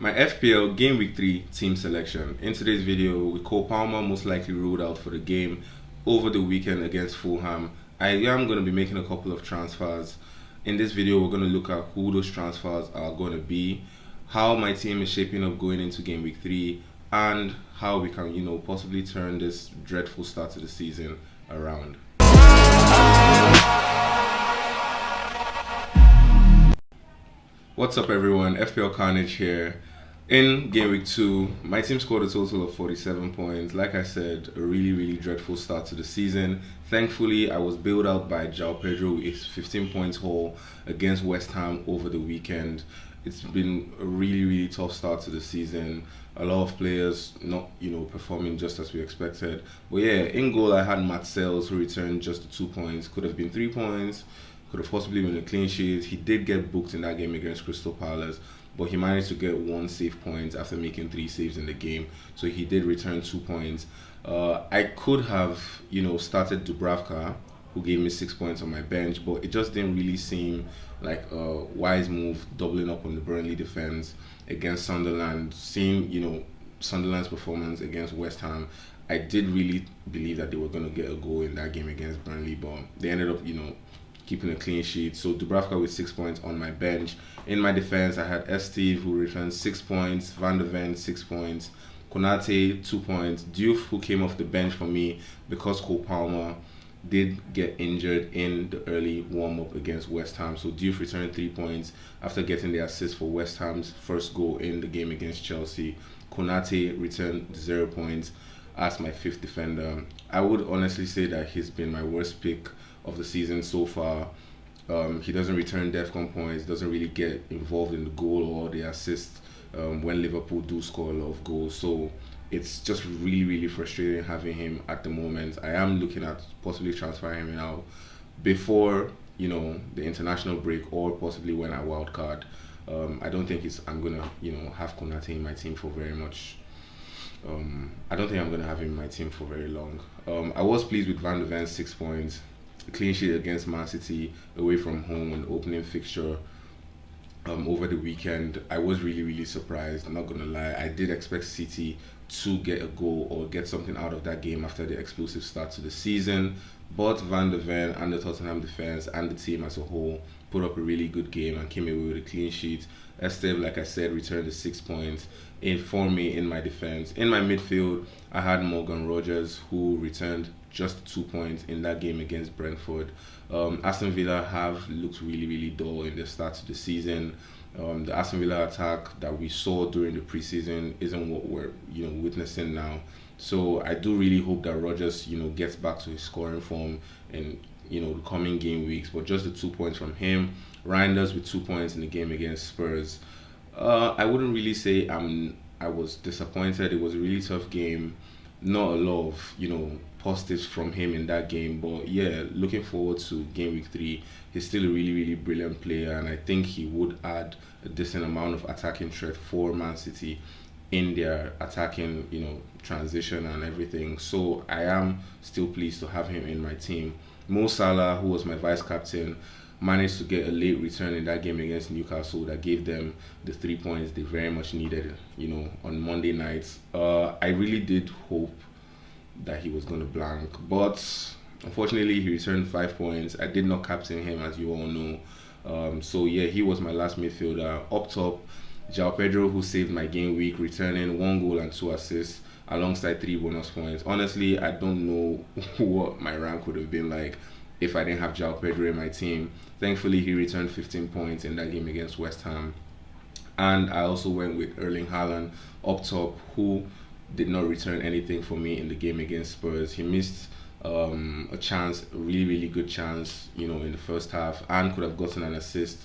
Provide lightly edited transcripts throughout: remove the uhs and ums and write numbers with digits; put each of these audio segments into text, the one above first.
My FPL Game Week 3 team selection. In today's video, with Cole Palmer most likely ruled out for the game over the weekend against Fulham, I am going to be making a couple of transfers. In this video, we're going to look at who those transfers are going to be, how my team is shaping up going into Game Week 3, and how we can, possibly turn this dreadful start to the season around. What's up everyone, FPL.CARNAGE here. In Game Week 2, my team scored a total of 47 points. Like I said, a really dreadful start to the season. Thankfully, I was bailed out by João Pedro with his 15 points haul against West Ham over the weekend. It's been a really tough start to the season. A lot of players not, performing just as we expected. But yeah, in goal I had Matt Sells, who returned just 2 points. Could have been 3 points. Could have possibly been a clean sheet. He did get booked in that game against Crystal Palace, but he managed to get 1 save point after making 3 saves in the game. So he did return 2 points. I could have, started Dubravka, who gave me 6 points on my bench, but it just didn't really seem like a wise move, doubling up on the Burnley defense against Sunderland. Seeing, Sunderland's performance against West Ham, I did really believe that they were going to get a goal in that game against Burnley, but they ended up, keeping a clean sheet. So Dubravka with 6 points on my bench. In my defense, I had Steve, who returned 6 points, Van de Ven 6 points, Konate 2 points, Diouf, who came off the bench for me because Cole Palmer did get injured in the early warm-up against West Ham. So Diouf returned 3 points after getting the assist for West Ham's first goal in the game against Chelsea. Konate returned 0 points as my 5th defender. I would honestly say that he's been my worst pick of the season so far. He doesn't return DEFCON points, doesn't really get involved in the goal or the assist when Liverpool do score a lot of goals. So it's just really frustrating having him at the moment. I am looking at possibly transferring him out before the international break, or possibly when I wildcard. I don't think I'm gonna have Konate in my team for very much. I don't think I'm gonna have him in my team for very long. I was pleased with Van de Ven's 6 points. A clean sheet against Man City away from home in the opening fixture over the weekend. I was really surprised, I'm not gonna lie. I did expect City to get a goal or get something out of that game after the explosive start to the season, but Van de Ven and the Tottenham defense and the team as a whole put up a really good game and came away with a clean sheet. Esteve, like I said, returned the 6 points for me in my defense. In my midfield, I had Morgan Rogers, who returned just 2 points in that game against Brentford. Aston Villa have looked really dull in the start of the season. The Aston Villa attack that we saw during the preseason isn't what we're witnessing now. So I do really hope that Rogers gets back to his scoring form in the coming game weeks. But just the 2 points from him. Reinders with 2 points in the game against Spurs. I wouldn't really say I was disappointed. It was a really tough game. Not a lot of positives from him in that game, but yeah, looking forward to Game Week 3. He's still a really brilliant player, and I think he would add a decent amount of attacking threat for Man City in their attacking transition and everything. So I am still pleased to have him in my team. Mo Salah, who was my vice captain, managed to get a late return in that game against Newcastle that gave them the 3 points they very much needed on Monday nights. I really did hope that he was going to blank, but unfortunately he returned 5 points. I did not captain him, as you all know. So yeah, he was my last midfielder. Up top, João Pedro, who saved my game week, returning 1 goal and 2 assists alongside 3 bonus points. Honestly, I don't know what my rank would have been like if I didn't have João Pedro in my team. Thankfully, he returned 15 points in that game against West Ham. And I also went with Erling Haaland up top, who did not return anything for me in the game against Spurs. He missed a chance, a really good chance, in the first half, and could have gotten an assist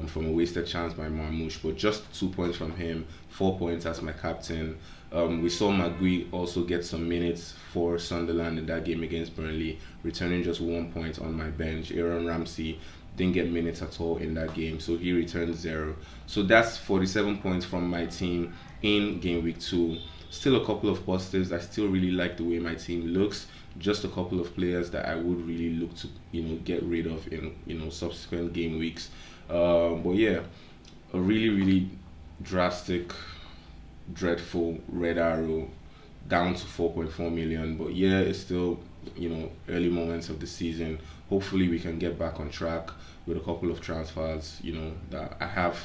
from a wasted chance by Marmoush, but just 2 points from him, 4 points as my captain. We saw Magui also get some minutes for Sunderland in that game against Burnley, returning just 1 point on my bench. Aaron Ramsey didn't get minutes at all in that game, so he returned 0. So that's 47 points from my team in Game Week 2. Still a couple of positives. I still really like the way my team looks. Just a couple of players that I would really look to get rid of in subsequent game weeks. But yeah, a really drastic, dreadful red arrow down to 4.4 million. But yeah, it's still, early moments of the season. Hopefully, we can get back on track with a couple of transfers, that I have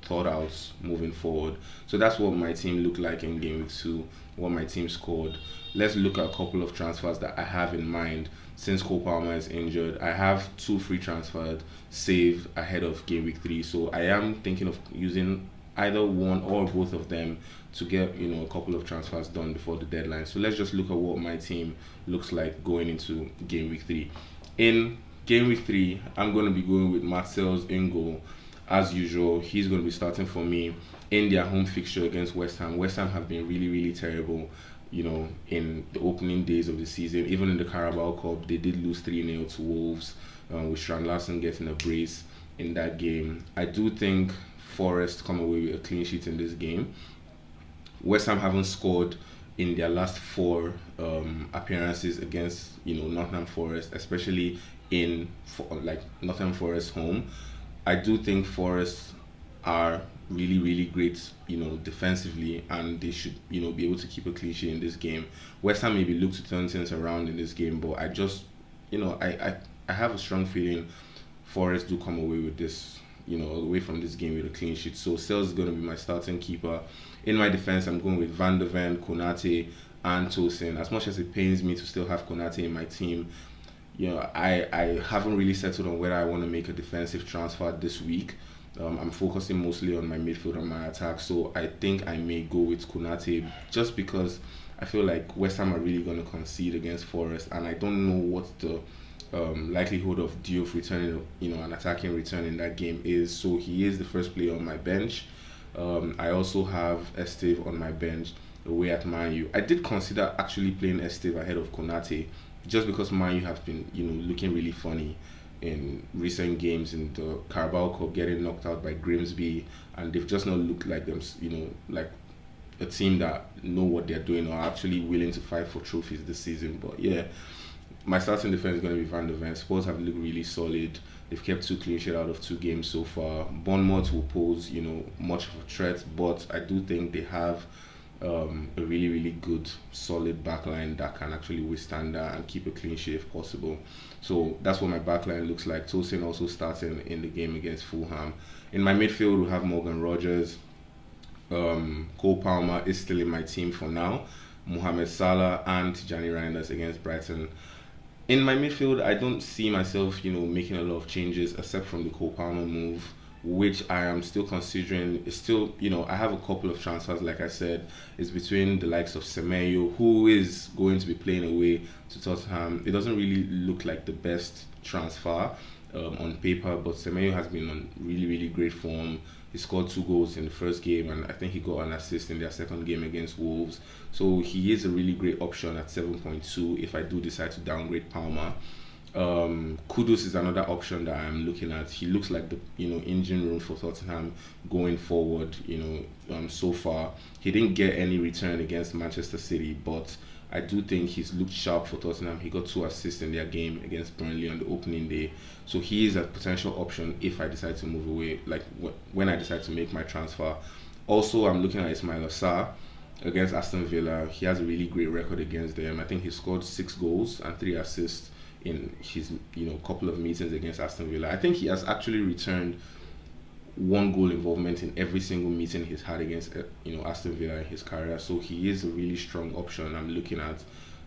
thought out moving forward. So that's what my team looked like in game week two, what my team scored. Let's look at a couple of transfers that I have in mind. Since Cole Palmer is injured, I have two free transfers saved ahead of game week three. So I am thinking of using either one or both of them to get a couple of transfers done before the deadline. So let's just look at what my team looks like going into game week three. In game week three, I'm going to be going with Marcel's in goal. As usual, he's going to be starting for me in their home fixture against West Ham. West Ham have been really, really terrible, in the opening days of the season. Even in the Carabao Cup, they did lose 3-0 to Wolves, with Strand Larsen getting a brace in that game. I do think Forest come away with a clean sheet in this game. West Ham haven't scored in their last four appearances against Nottingham Forest, especially in Nottingham Forest home. I do think Forest are really, really great, defensively, and they should, be able to keep a clean sheet in this game. West Ham maybe look to turn things around in this game, but I just, I have a strong feeling Forest do come away with this, away from this game with a clean sheet. So Sales is going to be my starting keeper. In my defense, I'm going with Van de Ven, Konate, and Tosin. As much as it pains me to still have Konate in my team, I haven't really settled on whether I want to make a defensive transfer this week. I'm focusing mostly on my midfield and my attack, so I think I may go with Konate just because I feel like West Ham are really going to concede against Forest, and I don't know what the likelihood of Diouf returning, an attacking return in that game is. So he is the first player on my bench. I also have Esteve on my bench away at Man U. I did consider actually playing Esteve ahead of Konate just because Man U have been, looking really funny in recent games in the Carabao Cup, getting knocked out by Grimsby, and they've just not looked like them, like a team that know what they're doing or are actually willing to fight for trophies this season. But yeah, my starting defense is going to be Van de Ven. Spurs have looked really solid. They've kept 2 clean sheets out of 2 games so far. Bournemouth will pose, much of a threat, but I do think they have a really, really good, solid backline that can actually withstand that and keep a clean sheet if possible. So that's what my backline looks like. Tosin also starting in the game against Fulham. In my midfield, we have Morgan Rogers. Cole Palmer is still in my team for now. Mohamed Salah and Tijani Reinders against Brighton. In my midfield, I don't see myself, making a lot of changes except from the Cole Palmer move, which I am still considering. It's still, I have a couple of transfers, like I said. It's between the likes of Semenyo, who is going to be playing away to Tottenham. It doesn't really look like the best transfer on paper, but Semenyo has been on really, really great form. He scored 2 goals in the first game, and I think he got an assist in their second game against Wolves. So he is a really great option at 7.2 if I do decide to downgrade Palmer. Kudus is another option that I'm looking at. He looks like the engine room for Tottenham going forward. So far he didn't get any return against Manchester City, but I do think he's looked sharp for Tottenham. He got 2 assists in their game against Burnley on the opening day, so he is a potential option if I decide to move away, like when I decide to make my transfer. Also, I'm looking at Ismail Assar against Aston Villa. He has a really great record against them. I think he scored 6 goals and 3 assists in his couple of meetings against Aston Villa. I think he has actually returned 1 goal involvement in every single meeting he's had against Aston Villa in his career. So he is a really strong option I'm looking at.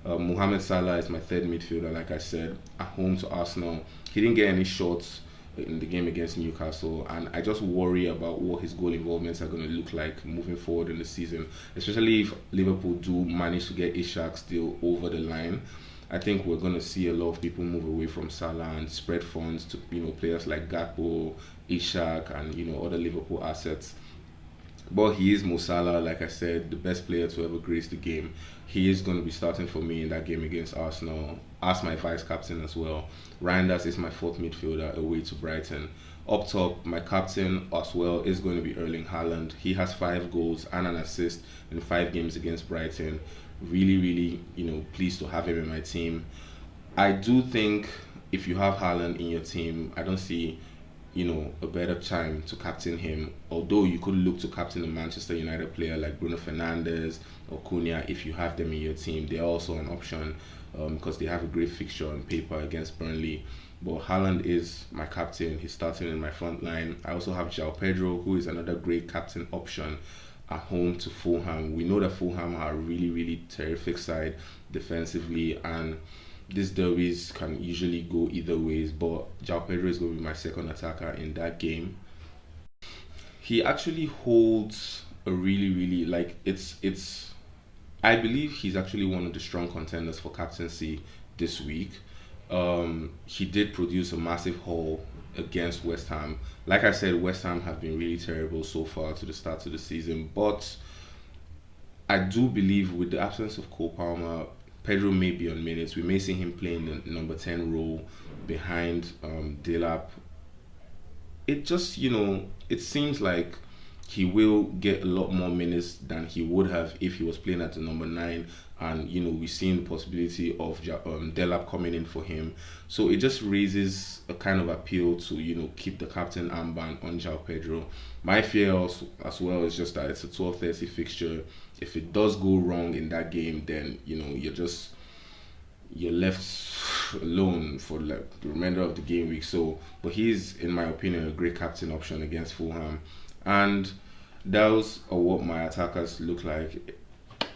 Mohamed Salah is my third midfielder, like I said, at home to Arsenal. He didn't get any shots in the game against Newcastle, and I just worry about what his goal involvements are going to look like moving forward in the season, especially if Liverpool do manage to get Ishak's deal over the line. I think we're going to see a lot of people move away from Salah and spread funds to players like Gakpo, Ishak, and other Liverpool assets. But he is Mo Salah, like I said, the best player to ever grace the game. He is going to be starting for me in that game against Arsenal as my vice captain as well. Reinders is my 4th midfielder away to Brighton. Up top, my captain as well is going to be Erling Haaland. He has 5 goals and an assist in 5 games against Brighton. Really, really, pleased to have him in my team. I do think if you have Haaland in your team, I don't see a better time to captain him. Although you could look to captain a Manchester United player like Bruno Fernandes or Cunha if you have them in your team. They're also an option because they have a great fixture on paper against Burnley. But Haaland is my captain. He's starting in my front line. I also have João Pedro, who is another great captain option at home to Fulham. We know that Fulham are a really, really terrific side defensively, and these derbies can usually go either ways. But João Pedro is going to be my second attacker in that game. He actually holds a really, really it's. I believe he's actually one of the strong contenders for captaincy this week. He did produce a massive haul against West Ham. Like I said, West Ham have been really terrible so far to the start of the season, but I do believe with the absence of Cole Palmer, Pedro may be on minutes. We may see him playing the number 10 role behind Delap. It just, it seems like he will get a lot more minutes than he would have if he was playing at the number 9. And, we've seen the possibility of Delap coming in for him. So it just raises a kind of appeal to, keep the captain armband on João Pedro. My fear also, as well, is just that it's a 12:30 fixture. If it does go wrong in that game, then, you're left alone for the remainder of the game week. So, but he's, in my opinion, a great captain option against Fulham. And those are what my attackers look like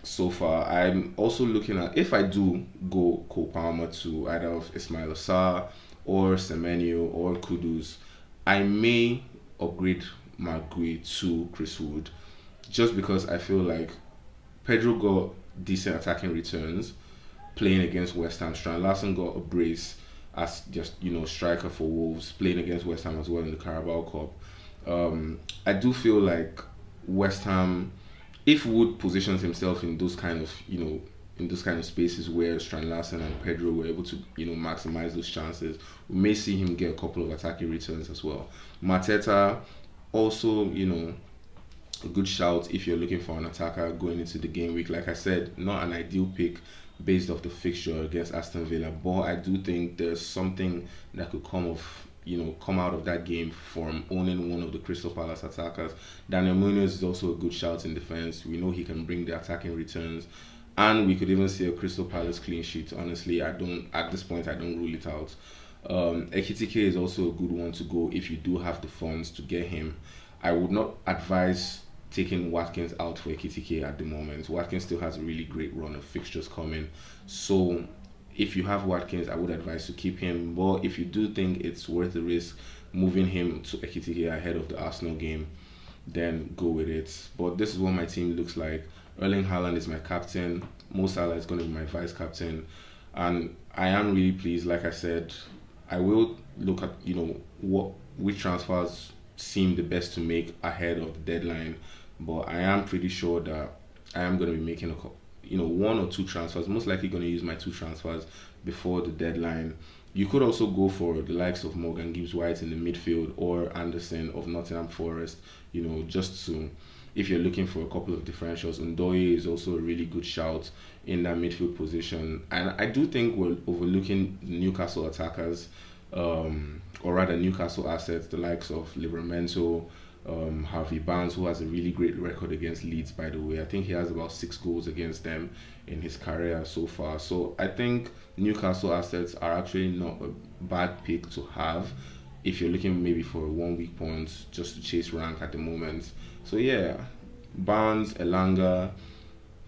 so far. I'm also looking at, if I do go Cole Palmer to either of Ismail Assar or Semenyo or Kudus, I may upgrade Magui to Chris Wood, just because I feel like Pedro got decent attacking returns playing against West Ham. Strand Larson got a brace as just striker for Wolves, playing against West Ham as well in the Carabao Cup. I do feel like West Ham, if Wood positions himself in those kind of in those kind of spaces where Strand Larson and Pedro were able to maximize those chances, we may see him get a couple of attacking returns as well. Mateta also a good shout if you're looking for an attacker going into the game week. Like I said, not an ideal pick based off the fixture against Aston Villa, but I do think there's something that could come out of that game from owning one of the Crystal Palace attackers. Daniel Munoz is also a good shout in defense. We know he can bring the attacking returns, and we could even see a Crystal Palace clean sheet. Honestly, at this point I don't rule it out. Ekitike is also a good one to go if you do have the funds to get him. I would not advise taking Watkins out for Ekitike at the moment. Watkins still has a really great run of fixtures coming, so if you have Watkins, I would advise to keep him. But if you do think it's worth the risk moving him to Ekitike ahead of the Arsenal game, then go with it. But this is what my team looks like. Erling Haaland is my captain. Mo Salah is going to be my vice captain, and I am really pleased. Like I said, I will look at which transfers seem the best to make ahead of the deadline, but I am pretty sure that I am going to be making one or two transfers. Most likely going to use my 2 transfers before the deadline. You could also go for the likes of Morgan Gibbs-White in the midfield or Anderson of Nottingham Forest, just to, if you're looking for a couple of differentials. Ndoye is also a really good shout in that midfield position. And I do think we're overlooking Newcastle attackers, or rather Newcastle assets, the likes of Livramento, Harvey Barnes, who has a really great record against Leeds, by the way. I think he has about 6 goals against them in his career so far. So I think Newcastle assets are actually not a bad pick to have if you're looking maybe for 1 week points just to chase rank at the moment. So yeah, Barnes, Elanga,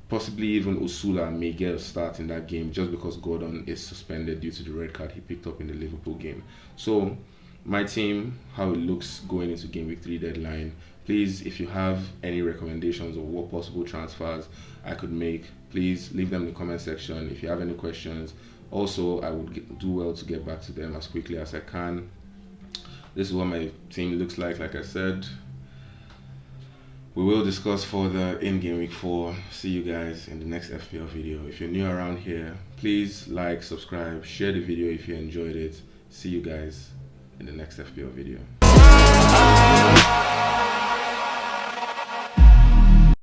possibly even Osula may get a start in that game just because Gordon is suspended due to the red card he picked up in the Liverpool game. So my team, how it looks going into game week 3 deadline. Please, if you have any recommendations of what possible transfers I could make, please leave them in the comment section. If you have any questions, also I would do well to get back to them as quickly as I can. This is what my team looks like I said. We will discuss further in game week 4. See you guys in the next FPL video. If you're new around here, please like, subscribe, share the video if you enjoyed it. See you guys in the next FPL video.